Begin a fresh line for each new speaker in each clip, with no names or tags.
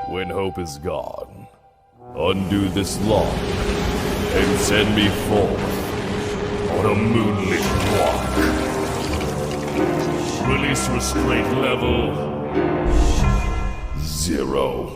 When hope is gone, undo this lock and send me forth on a moonlit walk. Release restraint level 0.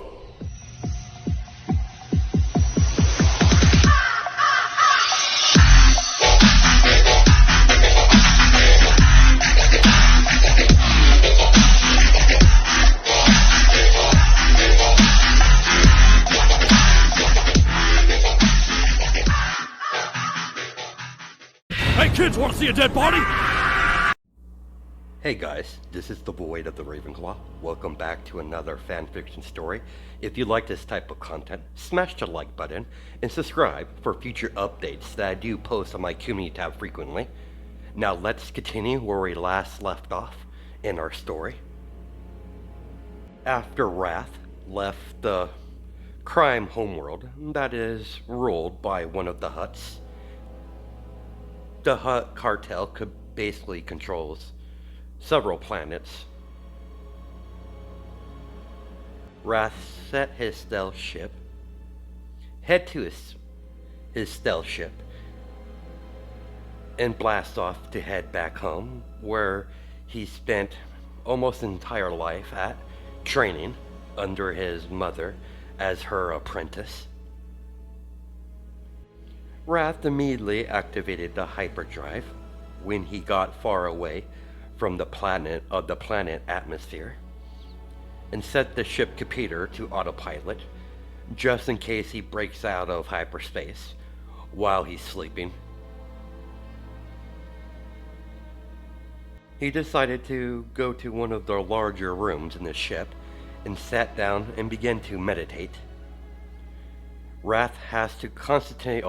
Hey kids, wanna see a dead body?
Hey guys, this is the Void of the Ravenclaw. Welcome back to another fanfiction story. If you like this type of content, smash the like button and subscribe for future updates that I do post on my community tab frequently. Now let's continue where we last left off in our story. After Wrath left the crime homeworld that is ruled by one of the Hutts, the Hutt cartel basically controls several planets. Wrath set his stealth ship, head to his stealth ship, and blast off to head back home, where he spent almost his entire life at training under his mother as her apprentice. Wrath immediately activated the hyperdrive when he got far away from the planet atmosphere and set the ship computer to autopilot just in case he breaks out of hyperspace while he's sleeping. He decided to go to one of the larger rooms in the ship and sat down and began to meditate. Wrath has to constantly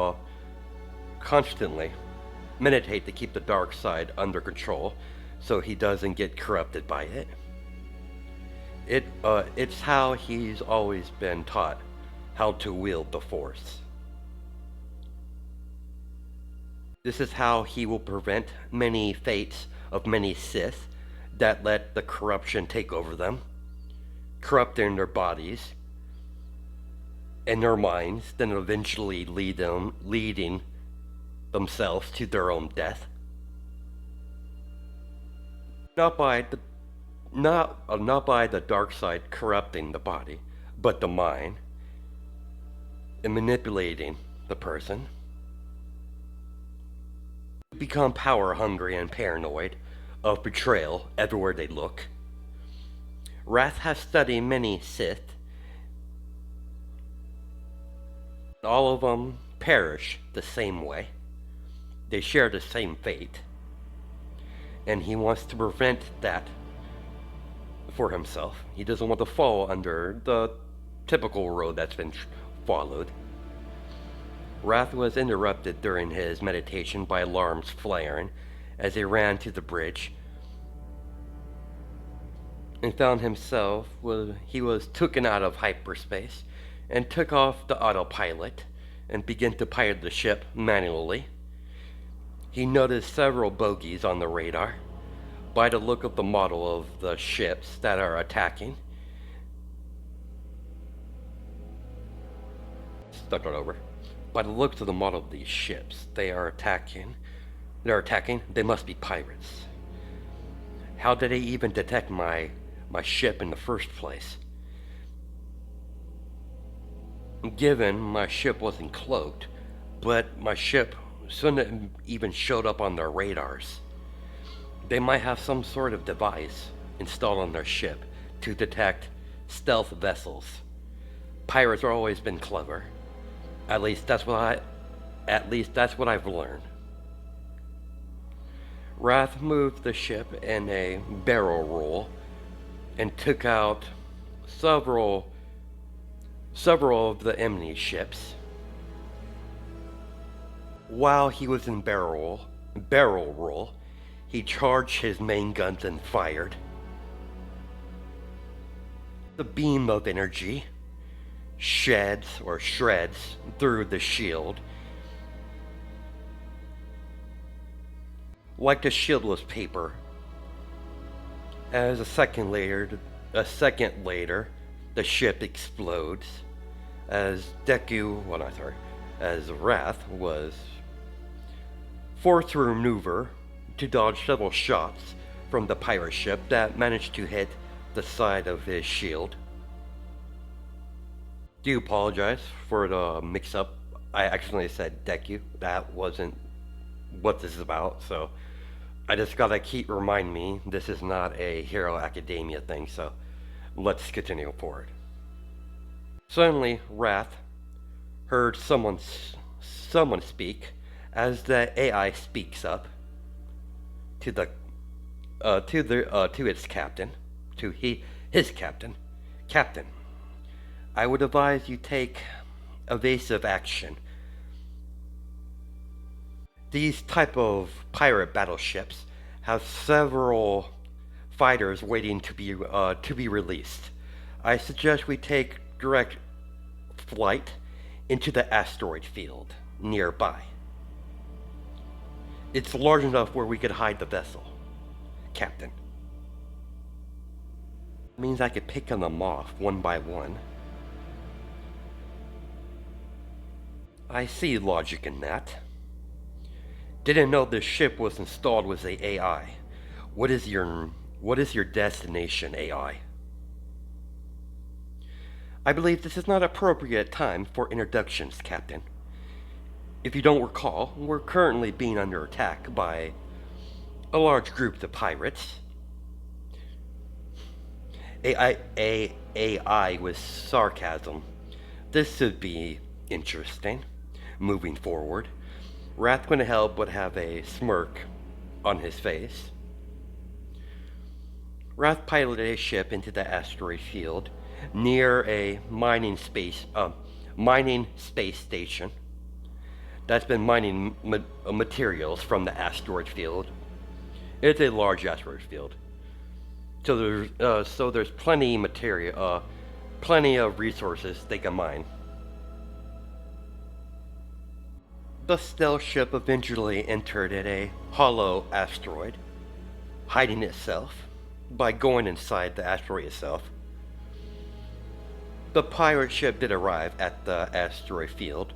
meditate to keep the dark side under control so he doesn't get corrupted by it. It's how he's always been taught how to wield the Force. This is how he will prevent many fates of many Sith that let the corruption take over them, corrupting their bodies and their minds, then eventually leading themselves to their own death. Not by the dark side corrupting the body, but the mind and manipulating the person. Become power hungry and paranoid of betrayal everywhere they look. Wrath has studied many Sith. All of them perish the same way. They share the same fate. And he wants to prevent that for himself. He doesn't want to fall under the typical road that's been followed. Wrath was interrupted during his meditation by alarms flaring as he ran to the bridge and found himself he was taken out of hyperspace and took off the autopilot and began to pilot the ship manually. He noticed several bogies on the radar by the look of the model of the ships that are attacking. Start that over. By the looks of the model of these ships, they're attacking, they must be pirates. How did they even detect my ship in the first place? Given my ship wasn't cloaked, but my ship shouldn't have even showed up on their radars. They might have some sort of device installed on their ship to detect stealth vessels. Pirates have always been clever. At least that's what I've learned. Wrath moved the ship in a barrel roll and took out several of the enemy ships. While he was in barrel roll, he charged his main guns and fired. The beam of energy shreds through the shield. Like the shield was paper. As a second later, The ship explodes as as Wrath was forced to maneuver to dodge several shots from the pirate ship that managed to hit the side of his shield. Do apologize for the mix-up. I accidentally said Deku. That wasn't what this is about, so I just gotta keep reminding me this is not a Hero Academia thing, so let's continue forward. Suddenly, Wrath heard someone speak as the AI speaks up to its captain, his captain. Captain, I would advise you take evasive action. These type of pirate battleships have several fighters waiting to be released. I suggest we take direct flight into the asteroid field nearby. It's large enough where we could hide the vessel, Captain. It means I could pick them off one by one. I see logic in that. Didn't know this ship was installed with the AI. What is your destination, AI? I believe this is not appropriate time for introductions, Captain. If you don't recall, we're currently being under attack by a large group of pirates. AI with sarcasm. This should be interesting. Moving forward, Wrath When Help would have a smirk on his face. Wrath piloted a ship into the asteroid field near a mining space station that's been mining materials from the asteroid field. It's a large asteroid field, so there's plenty material, plenty of resources they can mine. The stealth ship eventually entered at a hollow asteroid, hiding itself by going inside the asteroid itself. The pirate ship did arrive at the asteroid field,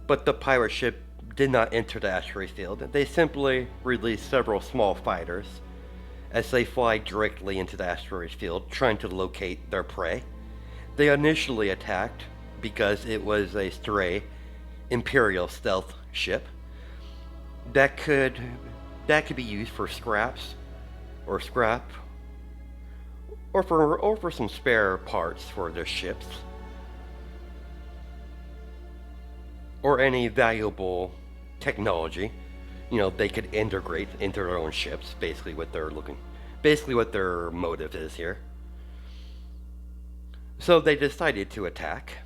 but the pirate ship did not enter the asteroid field. They simply released several small fighters as they fly directly into the asteroid field, trying to locate their prey. They initially attacked because it was a stray Imperial stealth ship that could be used for scrap or for some spare parts for their ships, or any valuable technology, they could integrate into their own ships. Basically what their motive is here. So they decided to attack.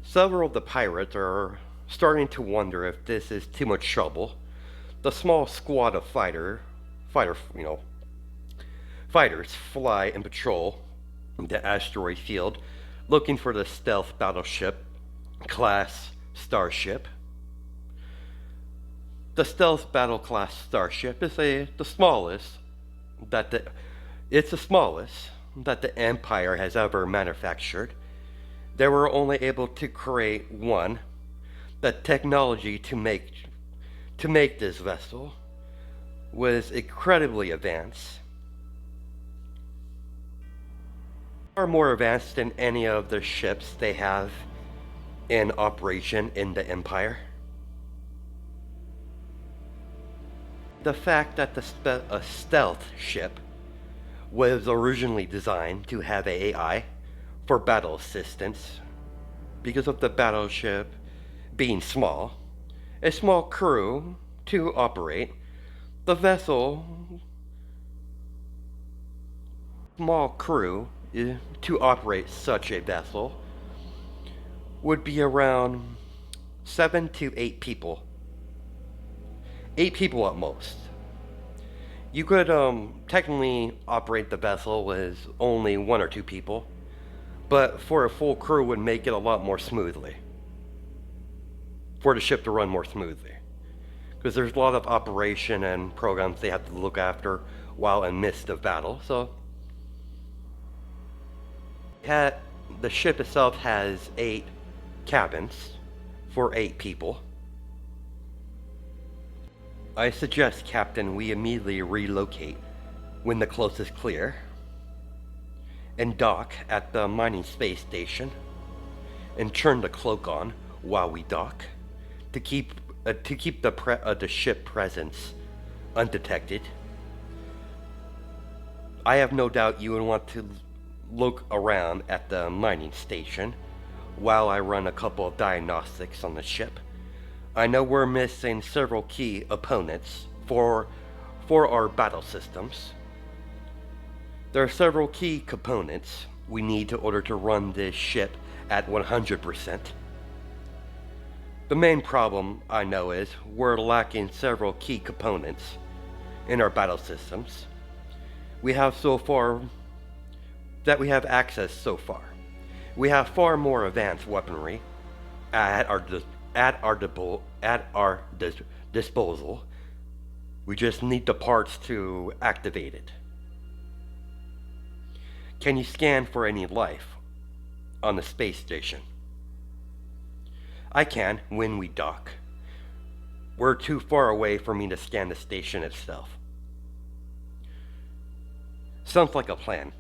Several of the pirates are starting to wonder if this is too much trouble. The small squad of fighters fly and patrol the asteroid field, looking for the stealth battleship class starship. The stealth battle class starship is the smallest that the Empire has ever manufactured. They were only able to create one. The technology to make this vessel was incredibly advanced, far more advanced than any of the ships they have in operation in the Empire. The fact that a stealth ship was originally designed to have AI for battle assistance, because of the battleship being small, a small crew to operate the vessel. Small crew to operate such a vessel would be around 7 to 8 people. 8 people at most. You could technically operate the vessel with only 1 or 2 people, but for a full crew would make it a lot more smoothly. For the ship to run more smoothly. because there's a lot of operation and programs they have to look after while in midst of battle. So the ship itself has 8 cabins for 8 people. I suggest, Captain, we immediately relocate when the coast is clear and dock at the mining space station and turn the cloak on while we dock to keep the ship presence undetected. I have no doubt you would want to look around at the mining station while I run a couple of diagnostics on the ship. I know we're missing several key opponents for our battle systems. There are several key components we need in order to run this ship at 100%. The main problem I know is we're lacking several key components in our battle systems. We have access so far. We have far more advanced weaponry at our disposal. We just need the parts to activate it. Can you scan for any life on the space station? I can when we dock. We're too far away for me to scan the station itself. Sounds like a plan.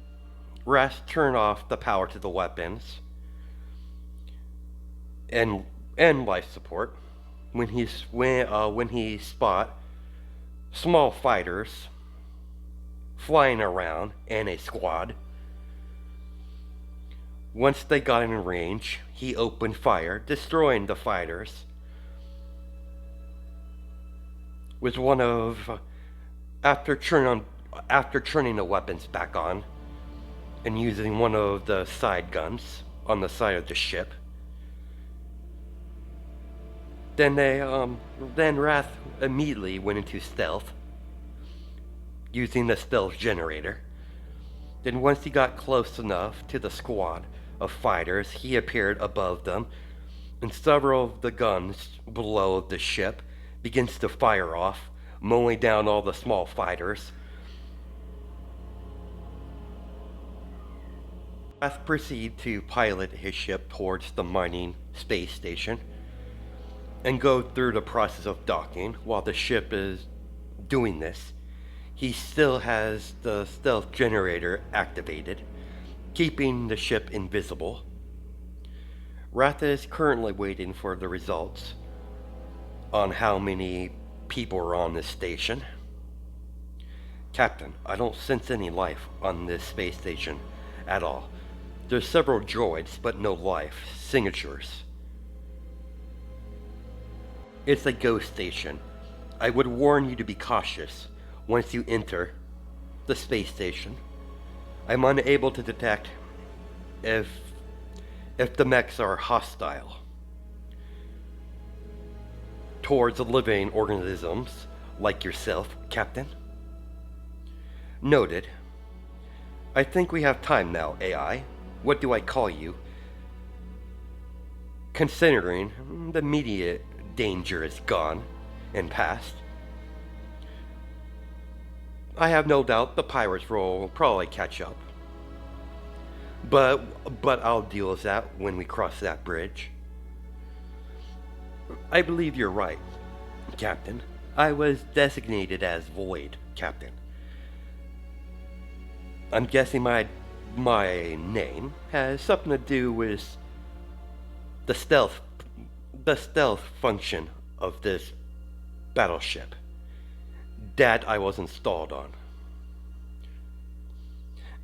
Rest, turn off the power to the weapons and life support when he spot small fighters flying around in a squad. Once they got in range, he opened fire, destroying the fighters. After turning the weapons back on and using one of the side guns on the side of the ship. Then Wrath immediately went into stealth, using the stealth generator. Then once he got close enough to the squad of fighters, he appeared above them, and several of the guns below the ship begins to fire off, mowing down all the small fighters. Wrath proceeded to pilot his ship towards the mining space station and go through the process of docking. While the ship is doing this, he still has the stealth generator activated, keeping the ship invisible. Wrath is currently waiting for the results on how many people are on this station. Captain, I don't sense any life on this space station at all. There's several droids, but no life signatures. It's a ghost station. I would warn you to be cautious once you enter the space station. I'm unable to detect if the mechs are hostile towards living organisms like yourself, Captain. Noted. I think we have time now, AI. What do I call you? Considering the immediate danger is gone and past, I have no doubt the pirates will probably catch up. But I'll deal with that when we cross that bridge. I believe you're right, Captain. I was designated as Void, Captain. I'm guessing my name has something to do with the stealth function of this battleship that I was installed on.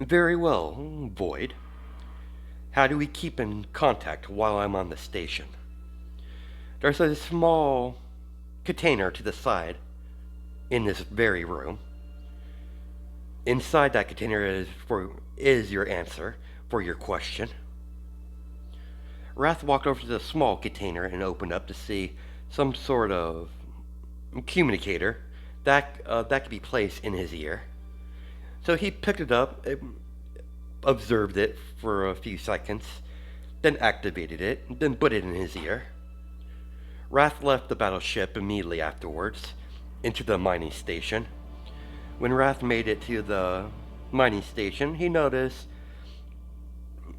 Very well, Void. How do we keep in contact while I'm on the station? There's a small container to the side in this very room. Inside that container is your answer for your question. Wrath walked over to the small container and opened up to see some sort of communicator that could be placed in his ear. So he picked it up, observed it for a few seconds, then activated it, then put it in his ear. Wrath left the battleship immediately afterwards into the mining station. When Wrath made it to the mining station, he noticed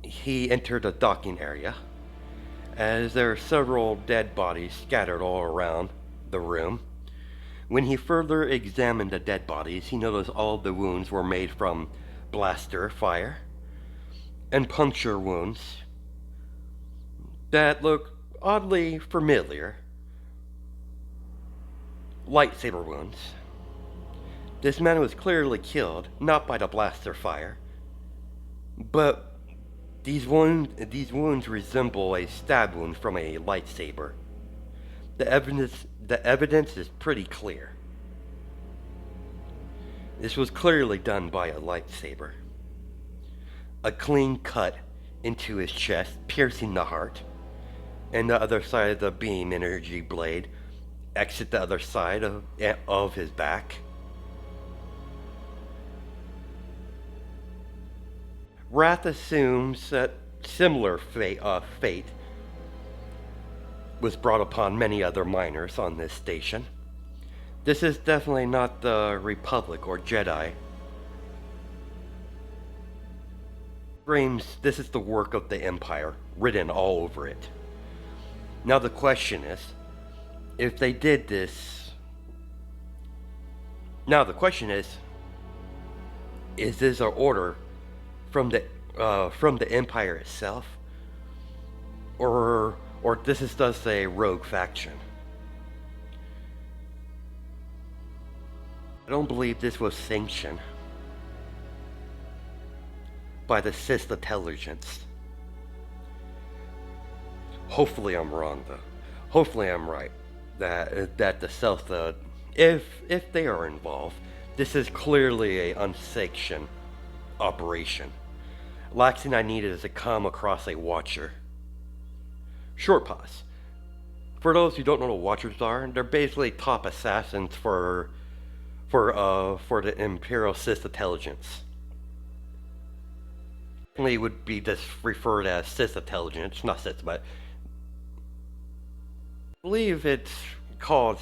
he entered a docking area, as there are several dead bodies scattered all around the room. When he further examined the dead bodies, he noticed all of the wounds were made from blaster fire and puncture wounds that look oddly familiar. Lightsaber wounds. This man was clearly killed, not by the blaster fire, but these wounds resemble a stab wound from a lightsaber. The evidence is pretty clear. This was clearly done by a lightsaber. A clean cut into his chest, piercing the heart, and the other side of the beam energy blade exit the other side of his back. Wrath assumes that similar fate was brought upon many other miners on this station. This is definitely not the Republic or Jedi. Screams this is the work of the Empire, written all over it. Now the question is, if they did this... Now the question is this an order from the Empire itself? Or this is just a rogue faction? I don't believe this was sanctioned by the sith intelligence. Hopefully I'm wrong, though. Hopefully I'm right. That the South, if they are involved, this is clearly a unsanctioned operation. Last thing I needed is to come across a watcher. Short pause. For those who don't know what watchers are, they're basically top assassins for the Imperial Sith intelligence. It would be just referred as Sith intelligence, not Sith, but I believe it's called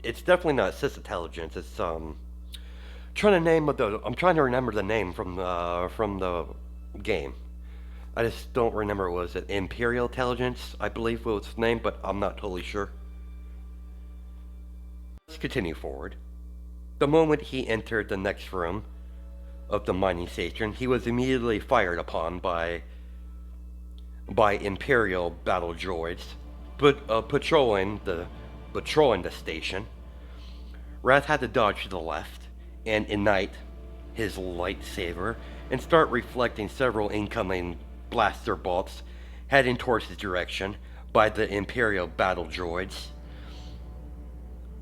it's definitely not Sith intelligence. It's I'm trying to remember the name from the game. I just don't remember. Was it Imperial Intelligence? I believe was its name, but I'm not totally sure. Let's continue forward. The moment he entered the next room of the mining station, he was immediately fired upon by Imperial battle droids, patrolling the station. Wrath had to dodge to the left and ignite his lightsaber and start reflecting several incoming blaster bolts heading towards his direction by the Imperial battle droids.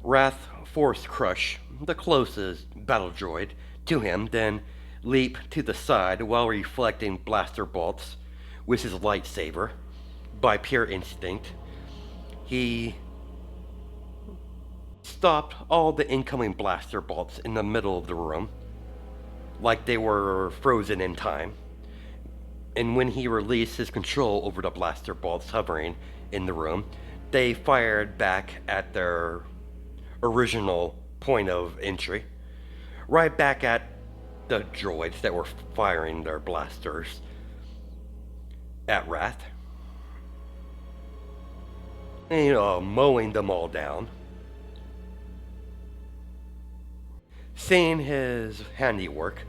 Wrath forced Crush, the closest battle droid, to him, then leap to the side while reflecting blaster bolts with his lightsaber. By pure instinct, he stopped all the incoming blaster bolts in the middle of the room, like they were frozen in time. And when he released his control over the blaster bolts hovering in the room, they fired back at their original point of entry, right back at the droids that were firing their blasters at Wrath, and mowing them all down. Seeing his handiwork,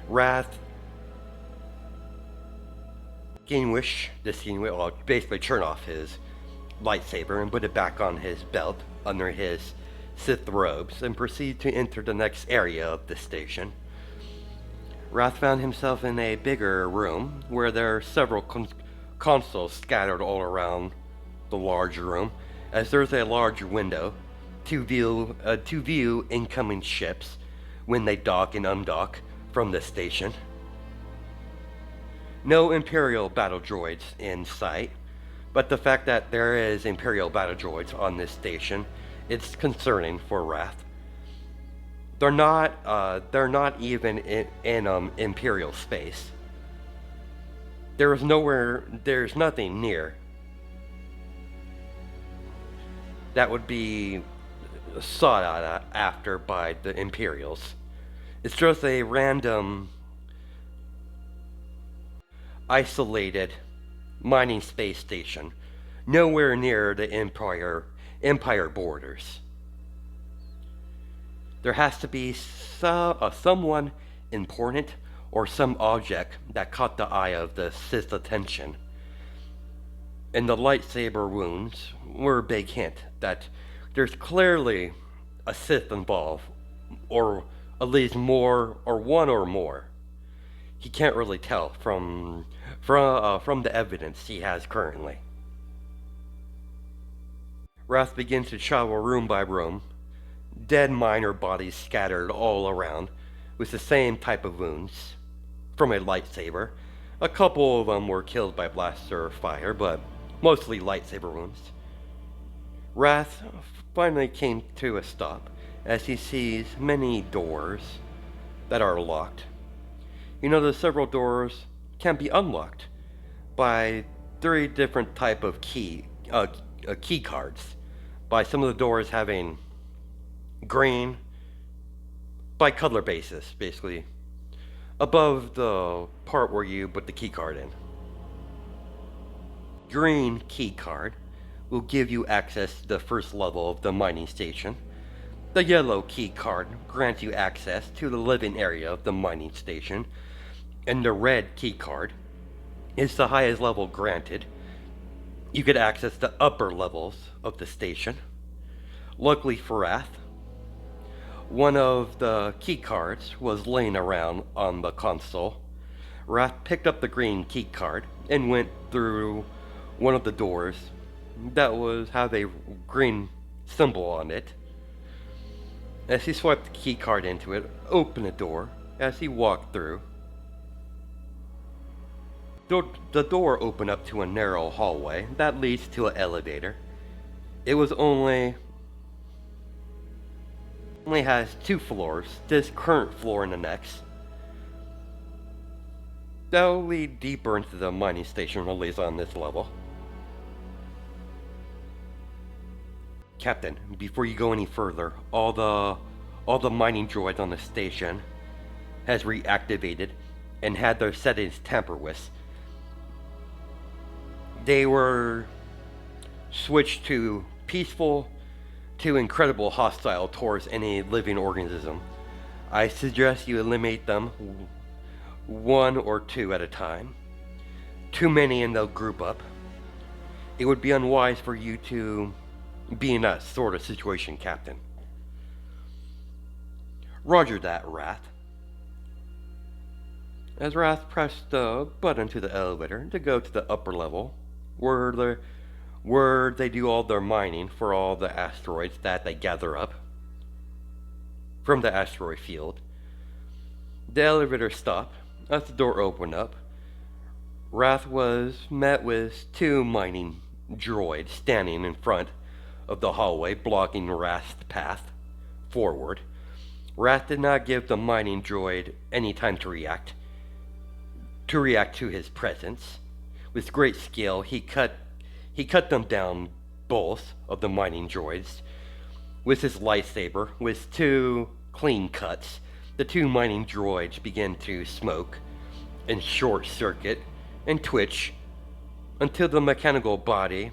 Wrath basically turn off his lightsaber and put it back on his belt under his Sith robes and proceed to enter the next area of the station. Wrath found himself in a bigger room where there are several consoles scattered all around the large room, as there's a large window to view incoming ships when they dock and undock from the station. No Imperial battle droids in sight, but the fact that there is Imperial battle droids on this station, it's concerning for Wrath. They're not even in Imperial space. There's nothing near that would be sought out after by the Imperials. It's just a random, isolated mining space station, nowhere near the Empire borders. There has to be someone important or some object that caught the eye of the Sith's attention. And the lightsaber wounds were a big hint that there's clearly a Sith involved, or at least more, or one or more. He can't really tell from the evidence he has currently. Wrath begins to travel room by room, dead miner bodies scattered all around, with the same type of wounds from a lightsaber. A couple of them were killed by blaster fire, but mostly lightsaber wounds. Wrath finally came to a stop as he sees many doors that are locked. You know, the several doors can be unlocked by 3 different type of key cards. By some of the doors having green, by color basis, basically, above the part where you put the key card in. Green key card will give you access to the first level of the mining station. The yellow key card grants you access to the living area of the mining station, and the red key card is the highest level granted. You could access the upper levels of the station. Luckily for Wrath, one of the key cards was laying around on the console. Wrath picked up the green key card and went through one of the doors that have a green symbol on it. As he swiped the key card into it, opened the door. As he walked through, the door opened up to a narrow hallway that leads to an elevator. It was only has 2 floors, this current floor and the next. That'll lead deeper into the mining station, at least on this level. Captain, before you go any further, all the mining droids on the station has reactivated and had their settings tampered with. They were switched to peaceful to incredible hostile towards any living organism. I suggest you eliminate them 1 or 2 at a time. Too many and they'll group up. It would be unwise for you to be in that sort of situation, Captain. Roger that, Wrath. As Wrath pressed the button to the elevator to go to the upper level, where they do all their mining for all the asteroids that they gather up from the asteroid field. The elevator stopped as the door opened up. Wrath was met with 2 mining droids standing in front of the hallway, blocking Wrath's path forward. Wrath did not give the mining droid any time to react to his presence. With great skill, he cut them down, both of the mining droids, with his lightsaber. With 2 clean cuts, the 2 mining droids began to smoke and short circuit and twitch until the mechanical body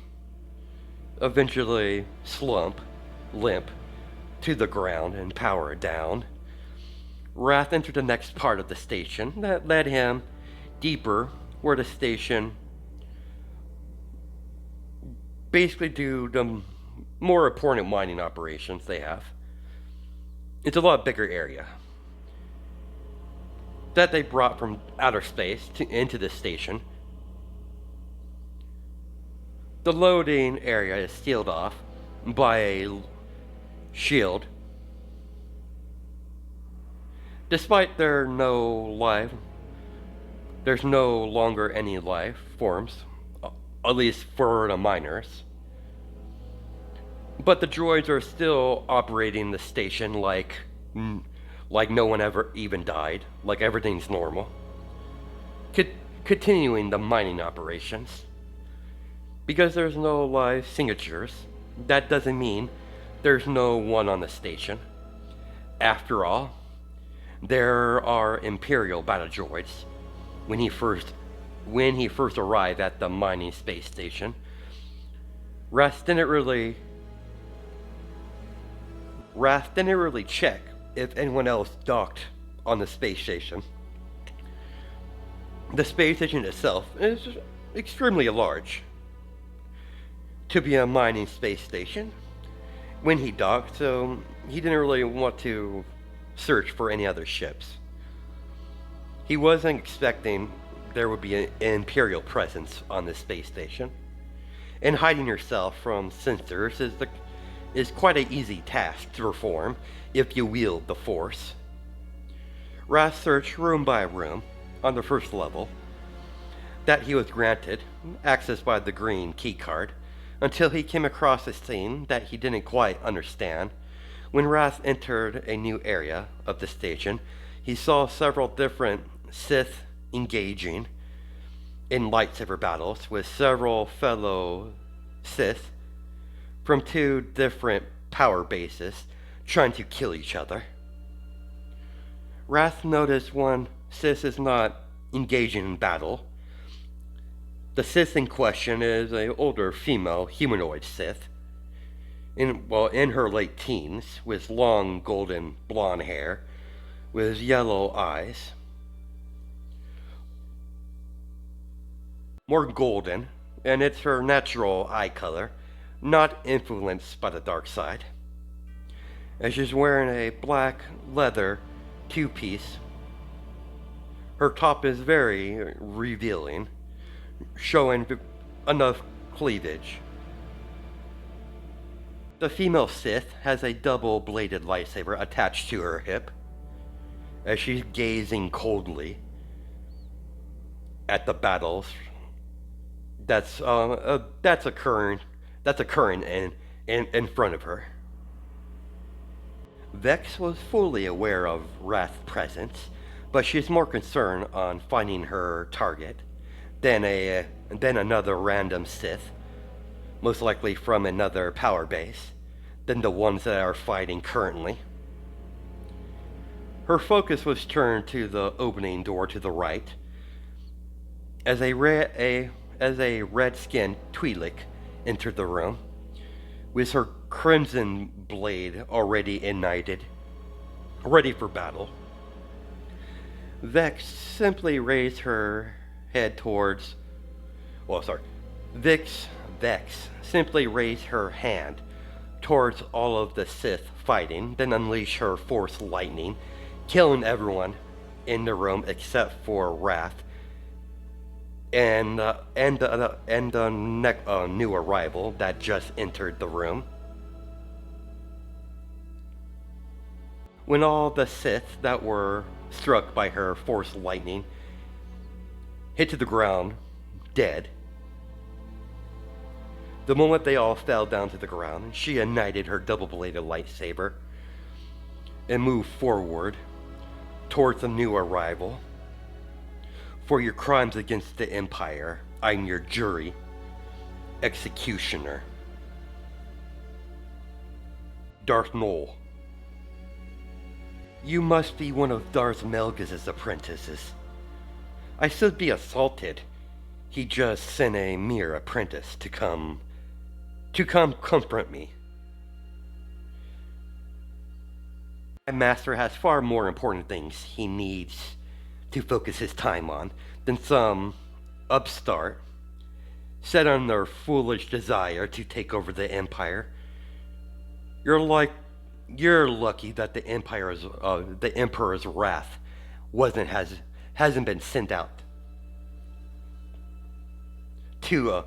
eventually limp to the ground and power down. Wrath entered the next part of the station that led him deeper, where the station basically do the more important mining operations they have. It's a lot bigger area that they brought from outer space into this station. The loading area is sealed off by a shield. Despite there's no longer any life forms, at least for the miners. But the droids are still operating the station like no one ever even died, like everything's normal. Continuing the mining operations. Because there's no live signatures that doesn't mean there's no one on the station. After all, there are Imperial battle droids. When he first arrived at the mining space station, Wrath didn't really check if anyone else docked on the space station. The space station itself is extremely large to be a mining space station when he docked, so he didn't really want to search for any other ships. He wasn't expecting there would be an Imperial presence on this space station, and hiding yourself from sensors is quite an easy task to perform if you wield the Force. Wrath searched room by room on the first level that he was granted access by the green keycard until he came across a scene that he didn't quite understand. When Wrath entered a new area of the station, he saw several different Sith engaging in lightsaber battles with several fellow Sith from two different power bases trying to kill each other. Wrath noticed one Sith is not engaging in battle. The Sith in question is an older female humanoid Sith, in her late teens, with long golden blonde hair, with yellow eyes. More golden, and it's her natural eye color, not influenced by the dark side. And she's wearing a black leather two-piece. Her top is very revealing, showing enough cleavage. The female Sith has a double-bladed lightsaber attached to her hip, as she's gazing coldly at the battles that's occurring in front of her. Vex was fully aware of Wrath's presence, but she's more concerned on finding her target than another random Sith, most likely from another power base, than the ones that are fighting currently. Her focus was turned to the opening door to the right, as a red-skinned Twi'lek entered the room, with her crimson blade already ignited, ready for battle. Vex simply raised her head towards... Vex simply raised her hand towards all of the Sith fighting, then unleashed her Force lightning, killing everyone in the room except for Wrath and the new arrival that just entered the room. When all the Sith that were struck by her Force lightning hit to the ground, dead, the moment they all fell down to the ground, she ignited her double-bladed lightsaber and moved forward towards the new arrival. For your crimes against the Empire, I'm your jury, executioner. Darth Maul. You must be one of Darth Melgus's apprentices. I should be assaulted. He just sent a mere apprentice to come comfort me. My master has far more important things he needs to focus his time on than some upstart set on their foolish desire to take over the Empire. You're lucky that the Emperor's wrath hasn't been sent out to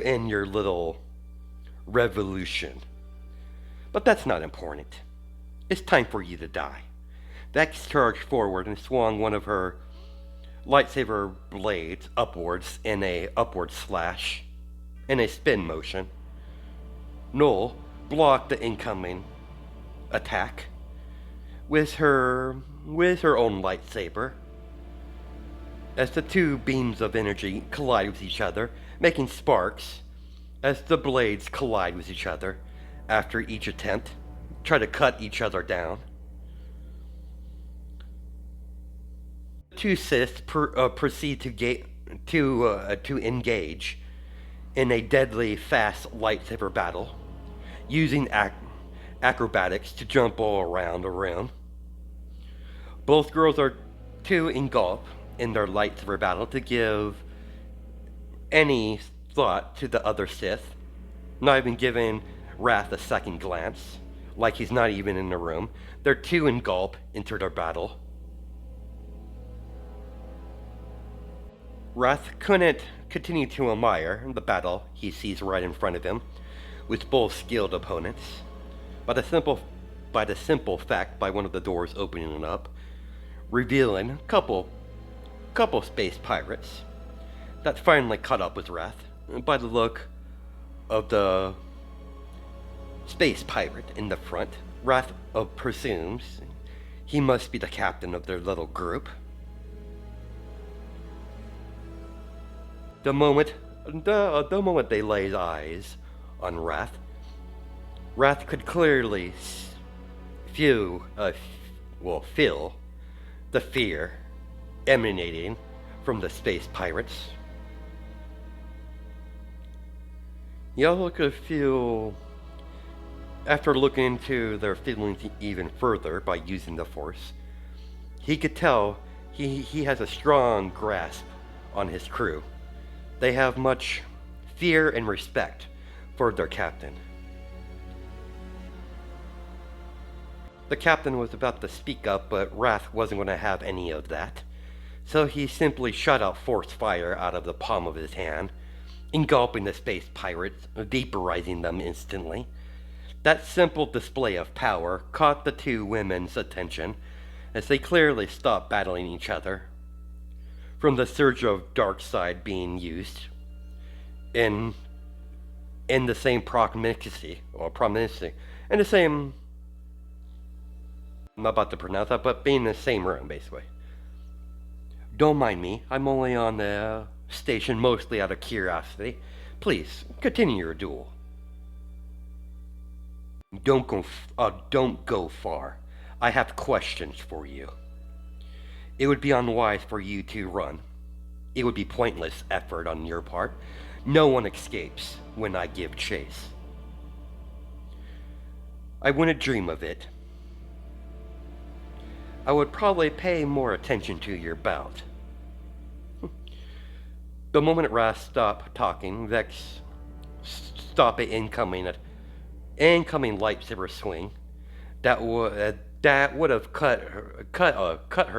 end your little revolution. But that's not important. It's time for you to die. Vex charged forward and swung one of her lightsaber blades upwards in a upward slash, in a spin motion. Null blocked the incoming attack with her own lightsaber, as the two beams of energy collide with each other, making sparks as the blades collide with each other after each attempt, try to cut each other down. The two Sith proceed to engage in a deadly, fast lightsaber battle, using acrobatics to jump all around the room. Both girls are too engulfed in their lightsaber battle to give any thought to the other Sith, not even giving Wrath a second glance, like he's not even in the room. They're too engulfed into their battle. Wrath couldn't continue to admire the battle he sees right in front of him with both skilled opponents by the simple fact by one of the doors opening up, revealing a couple space pirates that finally caught up with Wrath. By the look of the space pirate in the front, Wrath presumes he must be the captain of their little group. The moment they laid eyes on Wrath, Wrath could clearly feel the fear emanating from the space pirates. He also could feel, after looking into their feelings even further by using the Force, he could tell he has a strong grasp on his crew. They have much fear and respect for their captain. The captain was about to speak up, but Wrath wasn't going to have any of that. So he simply shot out force fire out of the palm of his hand, engulfing the space pirates, vaporizing them instantly. That simple display of power caught the two women's attention as they clearly stopped battling each other from the surge of dark side being used in the same proximity, in the same, I'm not about to pronounce that, but being in the same room, basically. Don't mind me, I'm only on the station mostly out of curiosity. Please, continue your duel. Don't go far. I have questions for you. It would be unwise for you to run. It would be pointless effort on your part. No one escapes when I give chase. I wouldn't dream of it. I would probably pay more attention to your bout. The moment Wrath stopped talking, Vex stopped an incoming lightsaber swing that would have cut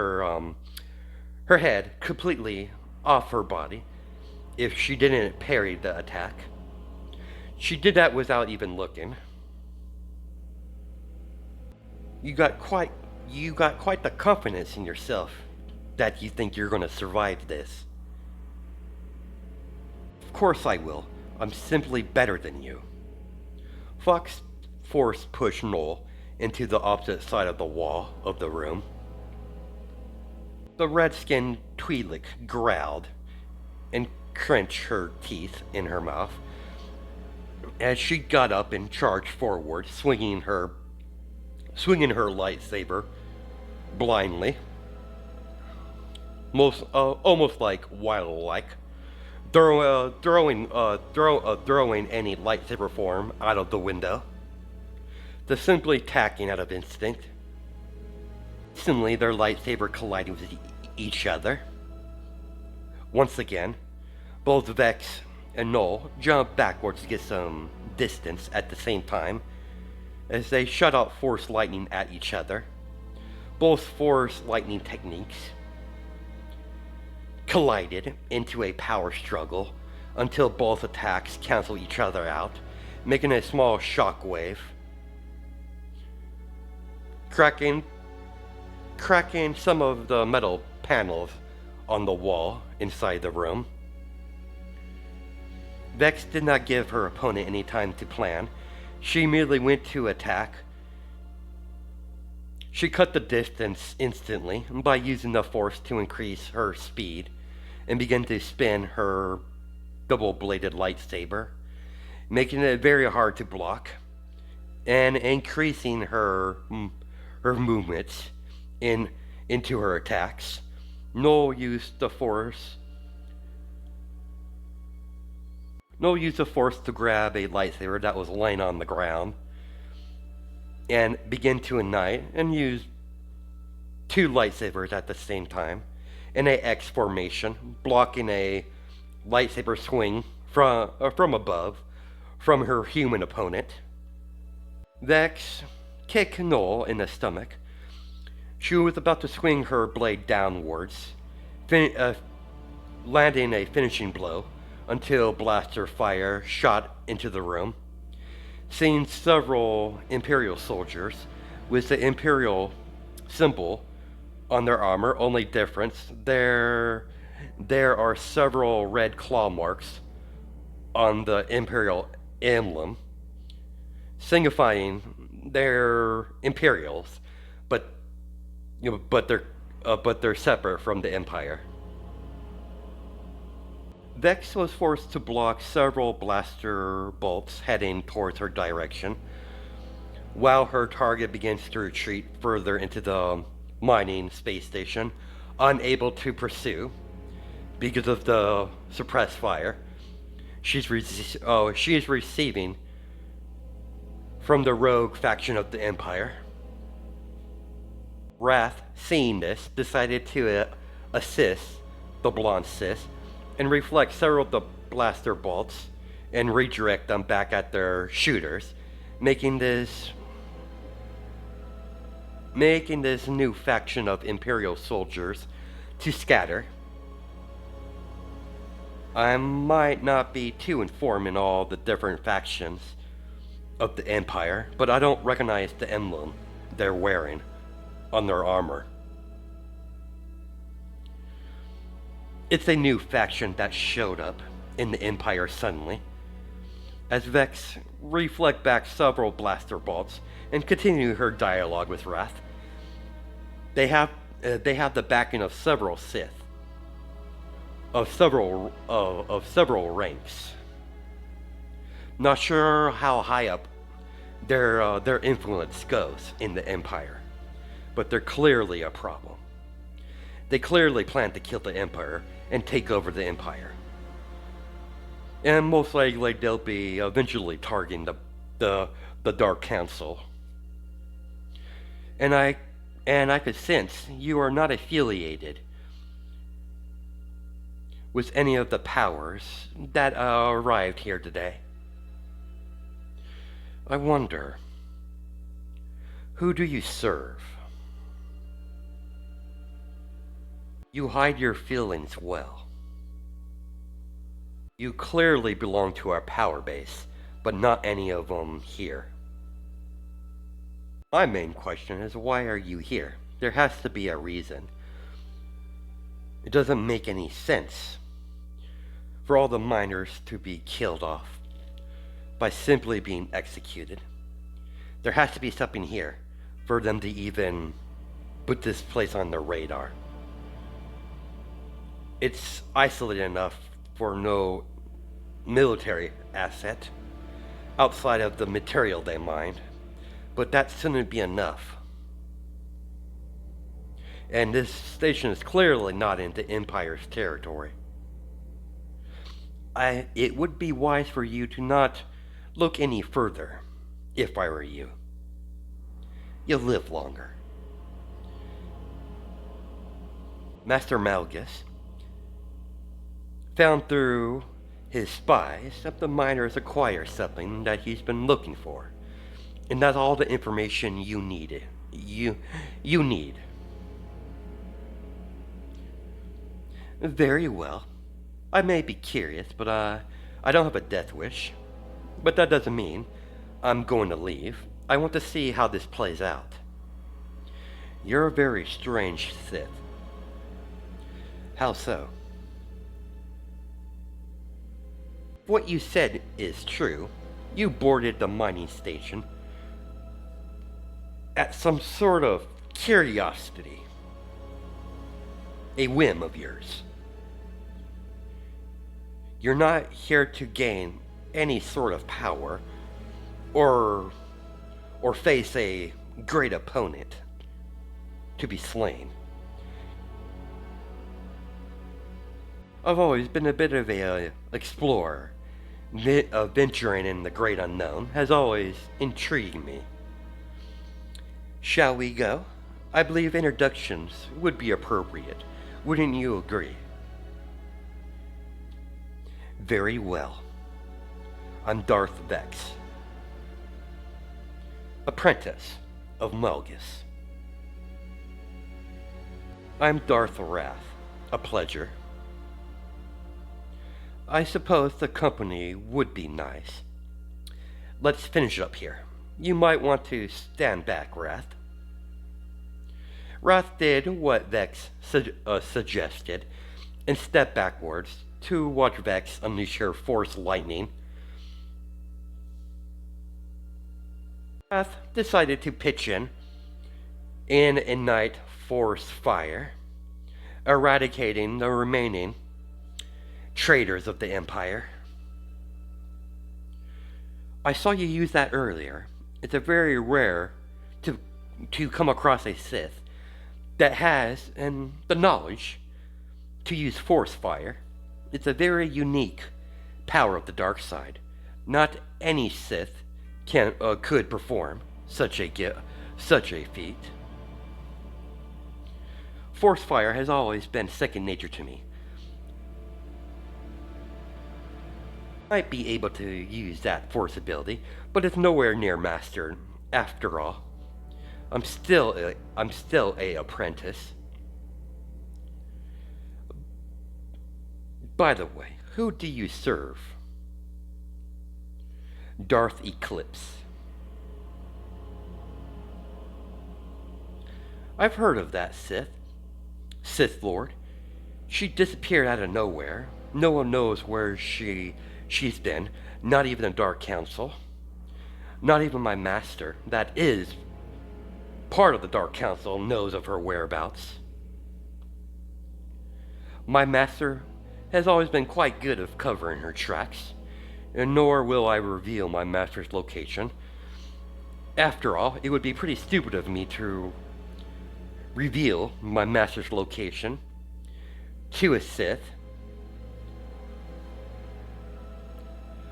her head completely off her body if she didn't parry the attack. She did that without even looking. You got quite the confidence in yourself that you think you're going to survive this. Of course I will. I'm simply better than you. Fox force pushed Noel into the opposite side of the wall of the room. The red-skinned Twi'lek growled and clenched her teeth in her mouth as she got up and charged forward, swinging her lightsaber blindly, almost like wild-like, throwing any lightsaber form out of the window, to simply tacking out of instinct. Instantly, their lightsaber collided with each other. Once again, both Vex and Noel jumped backwards to get some distance at the same time as they shot out force lightning at each other. Both force lightning techniques collided into a power struggle until both attacks cancel each other out, making a small shock wave, cracking some of the metal panels on the wall inside the room. Vex did not give her opponent any time to plan. She merely went to attack. She cut the distance instantly by using the force to increase her speed and began to spin her double-bladed lightsaber, making it very hard to block and increasing her movements into her attacks. Null used the force to grab a lightsaber that was laying on the ground and begin to ignite and use two lightsabers at the same time in a X formation, blocking a lightsaber swing from above from her human opponent. Vex kicked Null in the stomach. She was about to swing her blade downwards, landing a finishing blow until blaster fire shot into the room. Seeing several Imperial soldiers with the Imperial symbol on their armor, only difference, there are several red claw marks on the Imperial emblem, signifying they're Imperials, but they're separate from the Empire. Vex was forced to block several blaster bolts heading towards her direction, while her target begins to retreat further into the mining space station, unable to pursue because of the suppressed fire she is receiving from the rogue faction of the Empire. Wrath, seeing this, decided to assist the blonde Sith and reflect several of the blaster bolts and redirect them back at their shooters, making this new faction of Imperial soldiers to scatter. I might not be too informed in all the different factions of the Empire, but I don't recognize the emblem they're wearing on their armor. It's a new faction that showed up in the Empire suddenly, as Vex reflect back several blaster bolts and continue her dialogue with Wrath. They have the backing of several Sith, of several ranks. Not sure how high up their influence goes in the Empire, but they're clearly a problem. They clearly plan to kill the Emperor and take over the Empire. And most likely they'll be eventually targeting the Dark Council. And I could sense you are not affiliated with any of the powers that arrived here today. I wonder, who do you serve? You hide your feelings well. You clearly belong to our power base, but not any of them here. My main question is, why are you here? There has to be a reason. It doesn't make any sense for all the miners to be killed off by simply being executed. There has to be something here for them to even put this place on their radar. It's isolated enough for no military asset outside of the material they mine, but that shouldn't be enough. And this station is clearly not in the Empire's territory. It would be wise for you to not look any further, if I were you. You'll live longer. Master Malgus found through his spies that the miners acquire something that he's been looking for. And that's all the information you needed. You need. Very well. I may be curious, but I don't have a death wish. But that doesn't mean I'm going to leave. I want to see how this plays out. You're a very strange Sith. How so? What you said is true. You boarded the mining station at some sort of curiosity. A whim of yours. You're not here to gain any sort of power or face a great opponent to be slain. I've always been a bit of a explorer. Venturing in the great unknown has always intrigued me. Shall we go? I believe introductions would be appropriate. Wouldn't you agree? Very well. I'm Darth Vex, apprentice of Melgus. I'm Darth Wrath, a pleasure. I suppose the company would be nice. Let's finish up here. You might want to stand back, Wrath. Wrath did what Vex suggested and stepped backwards to watch Vex unleash her force lightning. Wrath decided to pitch in and ignite force fire, eradicating the remaining traitors of the Empire. I saw you use that earlier. It's a very rare to come across a Sith that has the knowledge to use force fire. It's a very unique power of the dark side. Not any Sith could perform such a feat. Force fire has always been second nature to me. Might be able to use that force ability, but it's nowhere near mastered. After all, I'm still a apprentice. By the way, who do you serve? Darth Eclipse. I've heard of that Sith Lord. She disappeared out of nowhere. No one knows where she's been, not even the Dark Council, not even my master, that is part of the Dark Council, knows of her whereabouts. My master has always been quite good at covering her tracks, and nor will I reveal my master's location. After all, it would be pretty stupid of me to reveal my master's location to a Sith.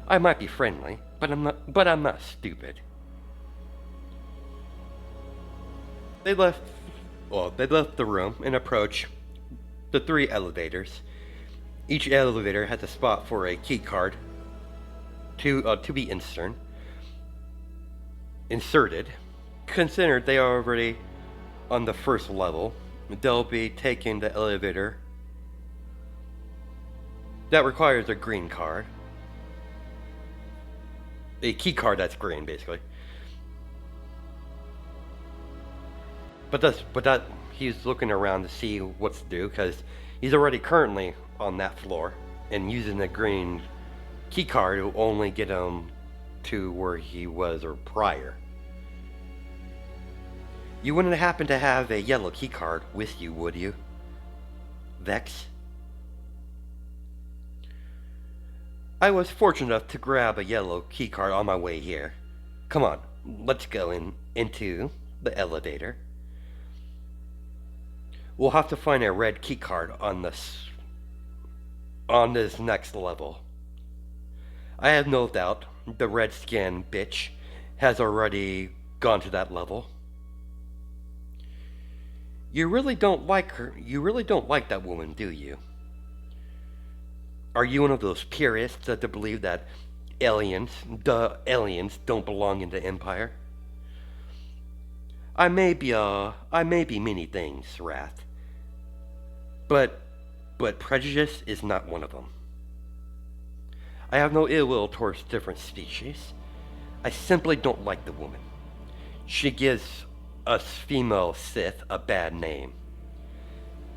I might be friendly, but I'm not stupid. They left the room and approached the 3 elevators. Each elevator has a spot for a key card to be inserted. Considered they are already on the first level, they'll be taking the elevator that requires a green card. A key card that's green, basically. But he's looking around to see what's to do, because he's already currently on that floor, and using the green key card will only get him to where he was or prior. You wouldn't happen to have a yellow key card with you, would you, Vex? I was fortunate enough to grab a yellow key card on my way here. Come on, let's go into the elevator. We'll have to find a red key card on this next level. I have no doubt the red-skinned bitch has already gone to that level. You really don't like her. You really don't like that woman, do you? Are you one of those purists that believe that aliens don't belong in the Empire? I may be many things, Wrath. But prejudice is not one of them. I have no ill will towards different species. I simply don't like the woman. She gives us female Sith a bad name.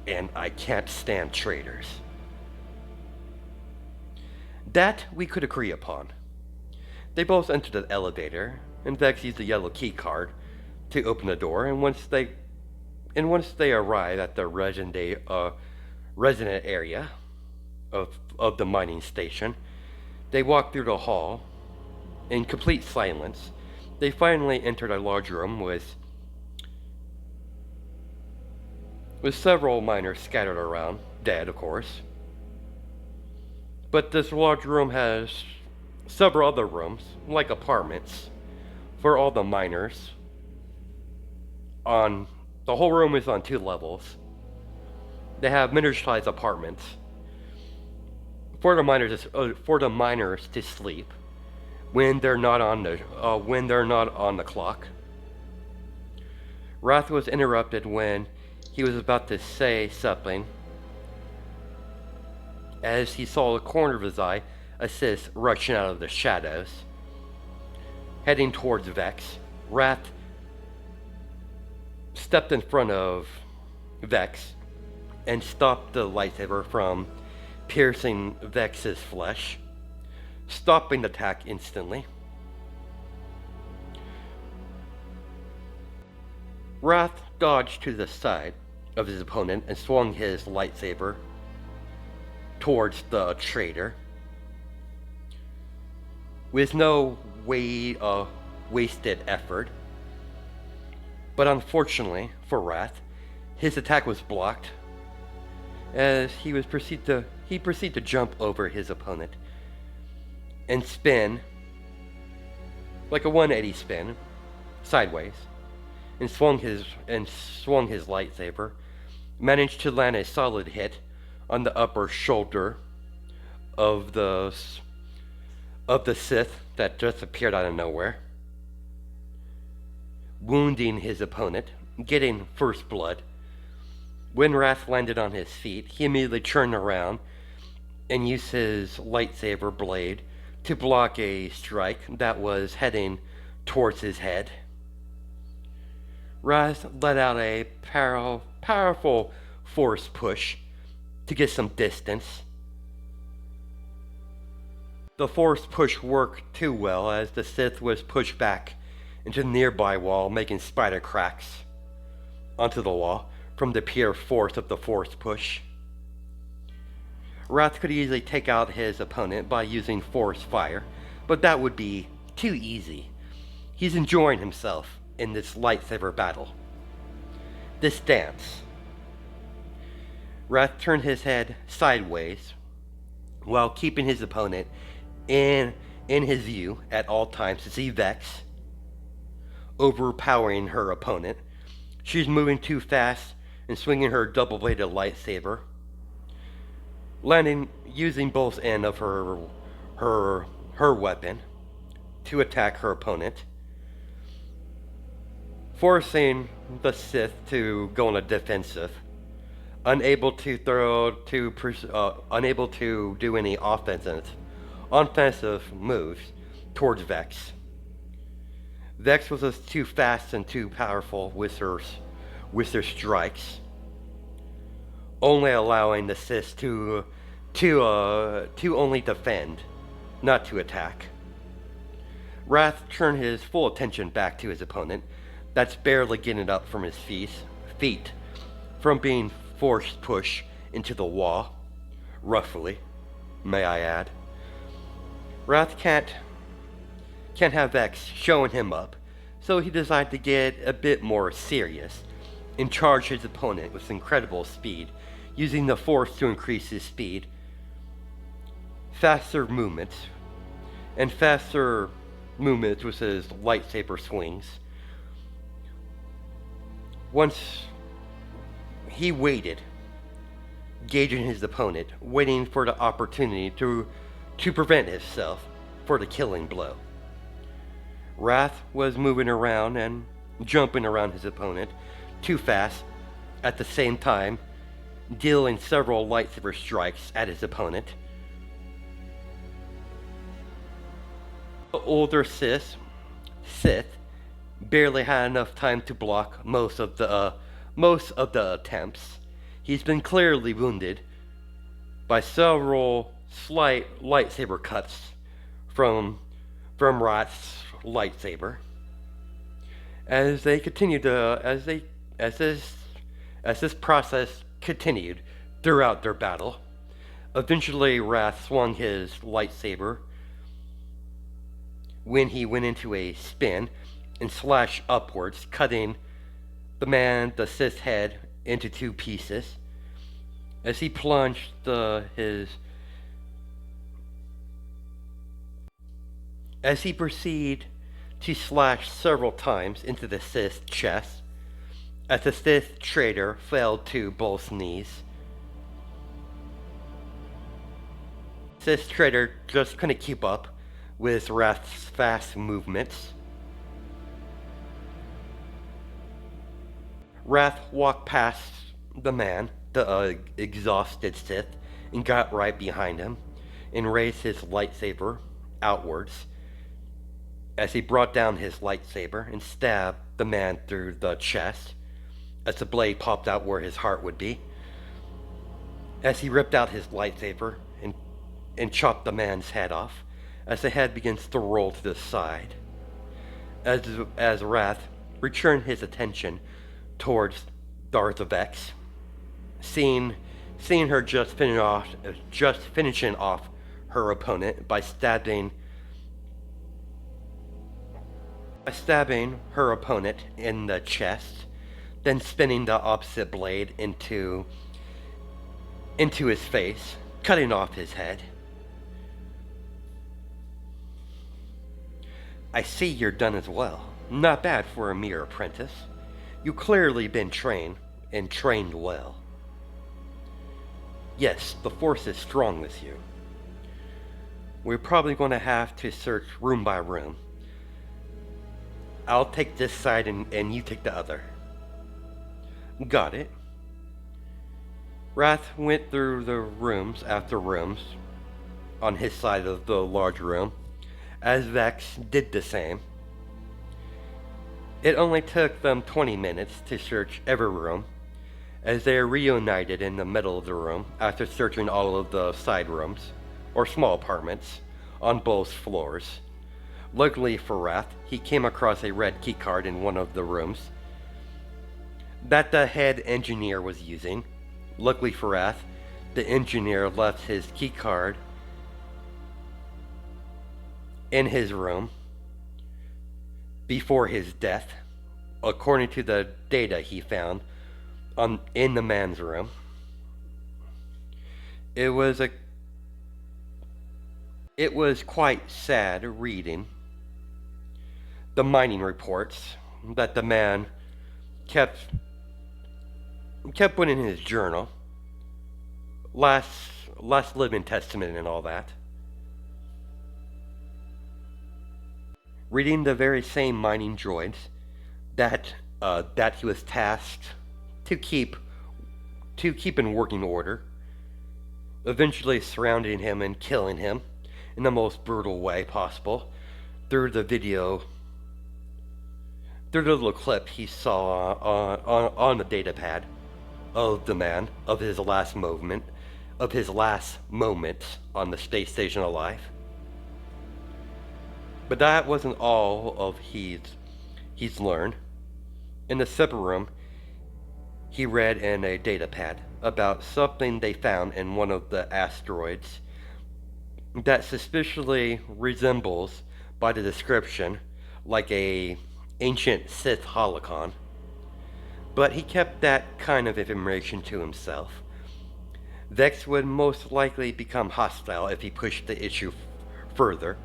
And I can't stand traitors. That we could agree upon. They both entered the elevator, and Vex used the yellow key card to open the door, and once they arrive at the resident area of the mining station, They walked through the hall in complete silence. They finally entered a large room with several miners scattered around, dead, of course. But this large room has several other rooms, like apartments, for all the miners. The whole room is on 2 levels. They have miniaturized apartments for the miners to sleep when they're not on the clock. Wrath was interrupted when he was about to say something, as he saw the corner of his eye a sith rushing out of the shadows, heading towards Vex. Wrath stepped in front of Vex and stopped the lightsaber from piercing Vex's flesh, stopping the attack instantly. Wrath dodged to the side of his opponent and swung his lightsaber towards the traitor. With no wasted effort, but unfortunately for Wrath, his attack was blocked as he proceeded to jump over his opponent and spin like a 180 spin sideways, and swung his lightsaber, managed to land a solid hit on the upper shoulder of the Sith that just appeared out of nowhere, wounding his opponent, getting first blood. When Wrath landed on his feet, he immediately turned around and used his lightsaber blade to block a strike that was heading towards his head. Wrath let out a powerful force push to get some distance. The force push worked too well as the Sith was pushed back into the nearby wall, making spider cracks onto the wall from the pure force of the force push. Wrath could easily take out his opponent by using force fire, but that would be too easy. He's enjoying himself in this lightsaber battle. This dance. Wrath turned his head sideways while keeping his opponent in his view at all times to see Vex overpowering her opponent. She's moving too fast and swinging her double-bladed lightsaber, using both ends of her weapon to attack her opponent, forcing the Sith to go on a defensive, unable to do any offensive moves towards Vex. Vex was just too fast and too powerful with her strikes, only allowing the Sith to only defend, not to attack. Wrath turned his full attention back to his opponent, that's barely getting up from his feet from being forced pushed into the wall, roughly, may I add. Wrath can't have Vex showing him up, so he decided to get a bit more serious and charge his opponent with incredible speed, using the force to increase his speed, faster movements with his lightsaber swings. Once he waited, gauging his opponent, waiting for the opportunity to prevent himself for the killing blow. Wrath was moving around and jumping around his opponent too fast, at the same time dealing several lightsaber strikes at his opponent. The older Sith barely had enough time to block most of the attempts. He's been clearly wounded by several slight lightsaber cuts from Wrath's lightsaber. As this process continued throughout their battle, eventually Wrath swung his lightsaber when he went into a spin and slashed upwards, cutting the Sith's head into two pieces. As he plunged as he proceeded to slash several times into the Sith's chest, as the Sith traitor fell to both knees. Sith traitor just couldn't keep up with Wrath's fast movements. Wrath walked past the man, the exhausted Sith, and got right behind him and raised his lightsaber outwards as he brought down his lightsaber and stabbed the man through the chest as the blade popped out where his heart would be. As he ripped out his lightsaber and chopped the man's head off, as the head begins to roll to the side, as Wrath returned his attention towards Darth Vex, seeing her just finishing off her opponent by stabbing her opponent in the chest, then spinning the opposite blade into his face, cutting off his head. I see you're done as well. Not bad for a mere apprentice. You clearly been trained, and trained well. Yes, the Force is strong with you. We're probably going to have to search room by room. I'll take this side and you take the other. Got it. Wrath went through the rooms after rooms on his side of the large room, as Vex did the same. It only took them 20 minutes to search every room, as they are reunited in the middle of the room after searching all of the side rooms, or small apartments, on both floors. Luckily for Wrath, he came across a red keycard in one of the rooms that the head engineer was using. Luckily for Wrath, the engineer left his keycard in his room before his death, according to the data he found in the man's room. It was quite sad reading the mining reports that the man kept putting in his journal, last living testament and all that. Reading the very same mining droids that he was tasked to keep in working order, eventually surrounding him and killing him in the most brutal way possible through the little clip he saw on the data pad of the man, of his last moment on the space station alive. But that wasn't all of he's learned. In the separate room, he read in a data pad about something they found in one of the asteroids that suspiciously resembles, by the description, like a ancient Sith holocron. But he kept that kind of information to himself. Vex would most likely become hostile if he pushed the issue further.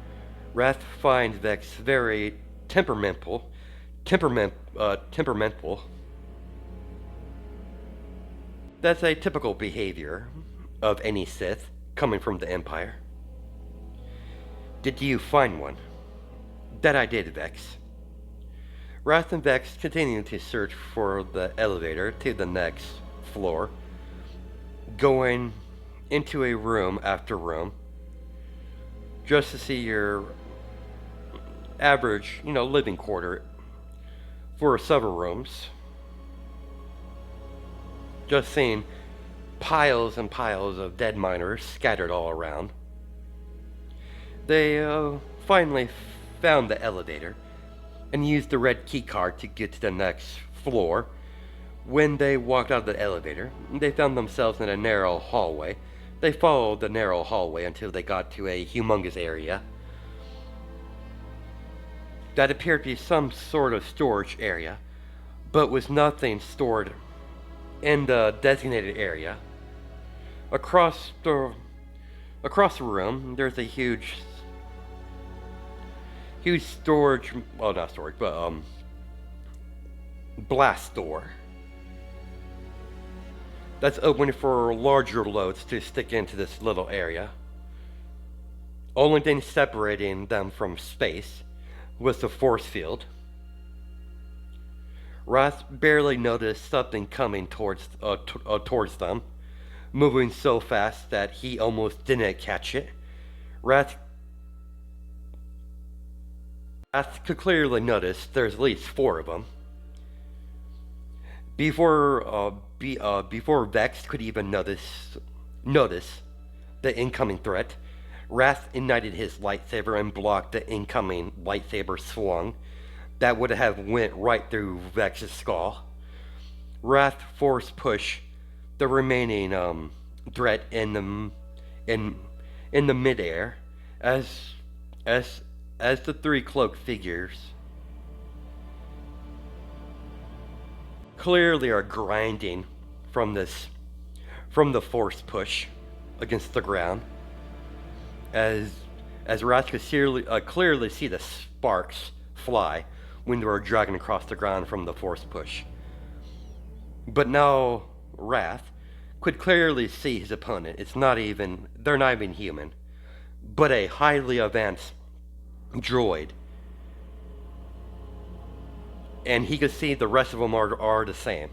Wrath finds Vex very temperamental. That's a typical behavior of any Sith coming from the Empire. Did you find one? That I did, Vex. Wrath and Vex continued to search for the elevator to the next floor, going into a room after room, just to see your average, living quarter for several rooms. Just seeing piles and piles of dead miners scattered all around. They finally found the elevator and used the red key card to get to the next floor. When they walked out of the elevator, they found themselves in a narrow hallway. They followed the narrow hallway until they got to a humongous area. that appeared to be some sort of storage area, but was nothing stored in the designated area. Across the room, there's a huge storage, well, not storage, but blast door that's open for larger loads to stick into this little area. Only thing separating them from space was the force field. Wrath barely noticed something coming towards them, moving so fast that he almost didn't catch it. Wrath could clearly notice there's at least 4 of them. Before Vex could even notice the incoming threat, Wrath ignited his lightsaber and blocked the incoming lightsaber swung that would have went right through Vex's skull. Wrath force push the remaining threat in the midair as the 3 cloaked figures clearly are grinding from the force push against the ground. As Wrath could clearly see the sparks fly when they were dragging across the ground from the force push. But now Wrath could clearly see his opponent. They're not even human, but a highly advanced droid. And he could see the rest of them are the same.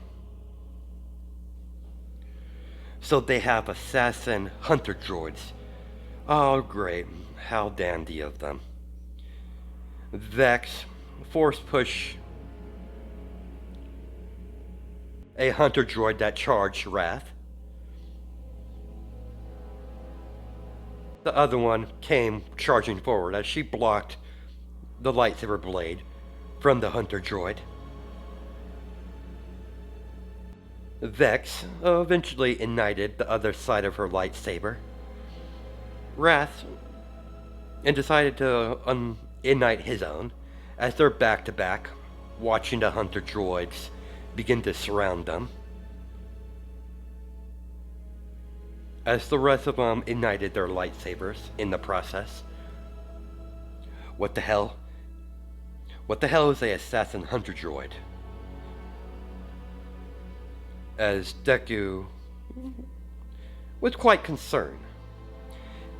So they have assassin hunter droids. Oh, great. How dandy of them. Vex force push a hunter droid that charged Wrath. The other one came charging forward as she blocked the lightsaber blade from the hunter droid. Vex eventually ignited the other side of her lightsaber. Wrath and decided to ignite his own as they're back to back, watching the hunter droids begin to surround them. As the rest of them ignited their lightsabers in the process. What the hell? What the hell is a assassin hunter droid? As Deku was quite concerned.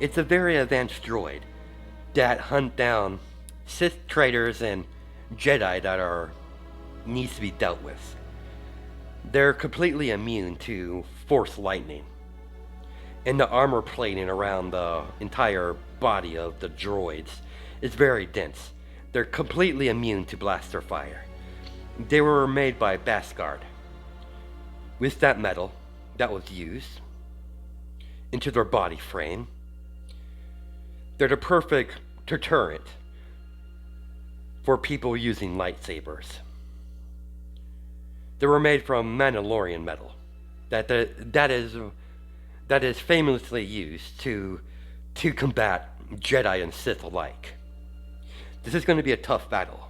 It's a very advanced droid that hunt down Sith traitors and Jedi that needs to be dealt with. They're completely immune to Force lightning, and the armor plating around the entire body of the droids is very dense. They're completely immune to blaster fire. They were made by Beskar. With that metal that was used into their body frame, they're the perfect deterrent for people using lightsabers. They were made from Mandalorian metal that is famously used to combat Jedi and Sith alike. This is going to be a tough battle.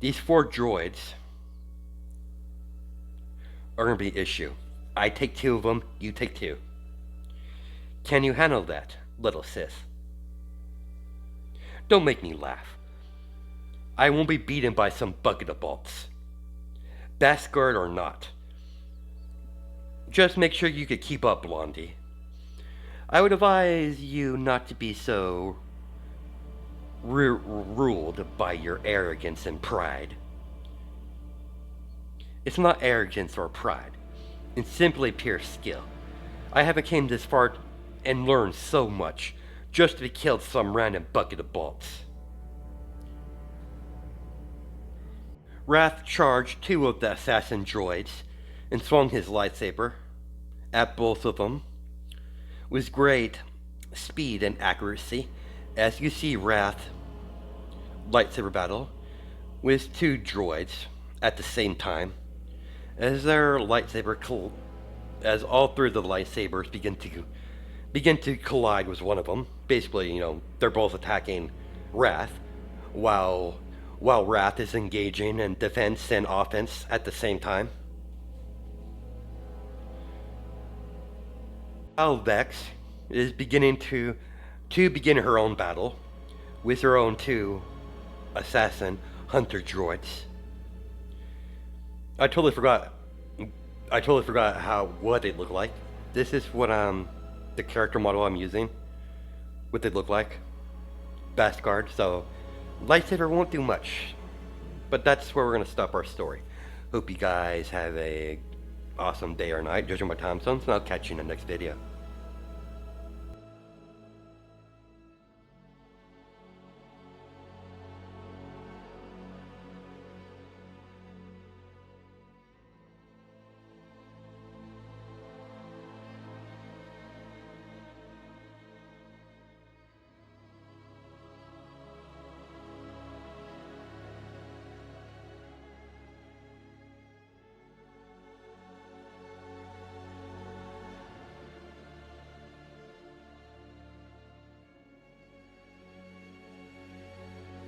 These 4 droids are going to be an issue. I take 2 of them, you take 2. Can you handle that, little Sith? Don't make me laugh. I won't be beaten by some bucket of bolts. Beskar or not. Just make sure you can keep up, Blondie. I would advise you not to be so ruled by your arrogance and pride. It's not arrogance or pride. It's simply pure skill. I haven't came this far and learned so much just to be killed some random bucket of bolts. Wrath charged 2 of the assassin droids and swung his lightsaber at both of them with great speed and accuracy, as you see Wrath lightsaber battle with 2 droids at the same time, as their lightsaber as all 3 of the lightsabers begin to collide with one of them. Basically, they're both attacking Wrath, while while Wrath is engaging in defense and offense at the same time. Darth Vex is beginning to begin her own battle with her own two assassin hunter droids. I totally forgot what they look like. This is what the character model I'm using. What they look like. Bastard, so lightsaber won't do much. But that's where we're gonna stop our story. Hope you guys have a awesome day or night, judging by time zones, and I'll catch you in the next video.